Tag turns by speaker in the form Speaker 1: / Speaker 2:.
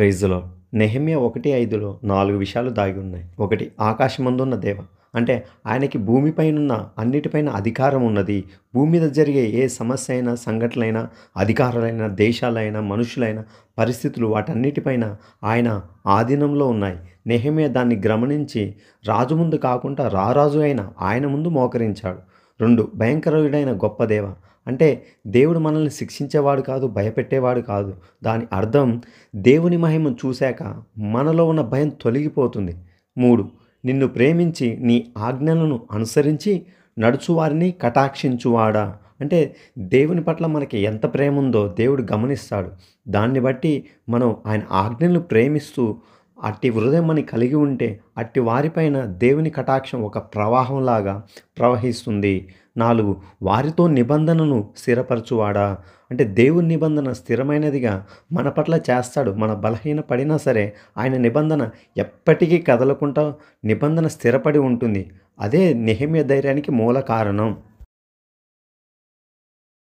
Speaker 1: Praise the Lord. Nehemiah 1:5లో 4 విషయాలు దాగి ఉన్నాయి. ఒకటి, ఆకాశమందున్న దేవ, అంటే ఆయనకి భూమిపైనున్న అన్నిటిపైన అధికారం ఉన్నది. భూమి మీద జరిగే ఏ సమస్య అయినా, సంఘటనలైనా, అధికారులైనా, దేశాలైనా, మనుషులైనా, పరిస్థితులు వాటన్నిటిపైన ఆయన ఆధీనంలో ఉన్నాయి. నెహెమ్యా దాన్ని గమనించి రాజు ముందు కాకుండా రారాజు అయిన ఆయన ముందు మోకరించాడు. 2, భయంకరుడైన గొప్ప దేవ, అంటే దేవుడు మనల్ని శిక్షించేవాడు కాదు, భయపెట్టేవాడు కాదు. దాని అర్థం దేవుని మహిమను చూశాక మనలో ఉన్న భయం తొలగిపోతుంది. 3, నిన్ను ప్రేమించి నీ ఆజ్ఞలను అనుసరించి నడుచువారిని కటాక్షించువాడా, అంటే దేవుని పట్ల మనకి ఎంత ప్రేమ ఉందో దేవుడు గమనిస్తాడు. దాన్ని బట్టి మనం ఆయన ఆజ్ఞలను ప్రేమిస్తూ అట్టి హృదయం మనకి కలిగి ఉంటే అట్టి వారిపైన దేవుని కటాక్షం ఒక ప్రవాహంలాగా ప్రవహిస్తుంది. 4, వారితో నిబంధనను స్థిరపరచువాడా, అంటే దేవుని నిబంధన స్థిరమైనదిగా మన పట్ల చేస్తాడు. మన బలహీన పడినా సరే ఆయన నిబంధన ఎప్పటికీ కదలకుండా నిబంధన స్థిరపడి ఉంటుంది. అదే నెహెమ్యా ధైర్యానికి మూల కారణం.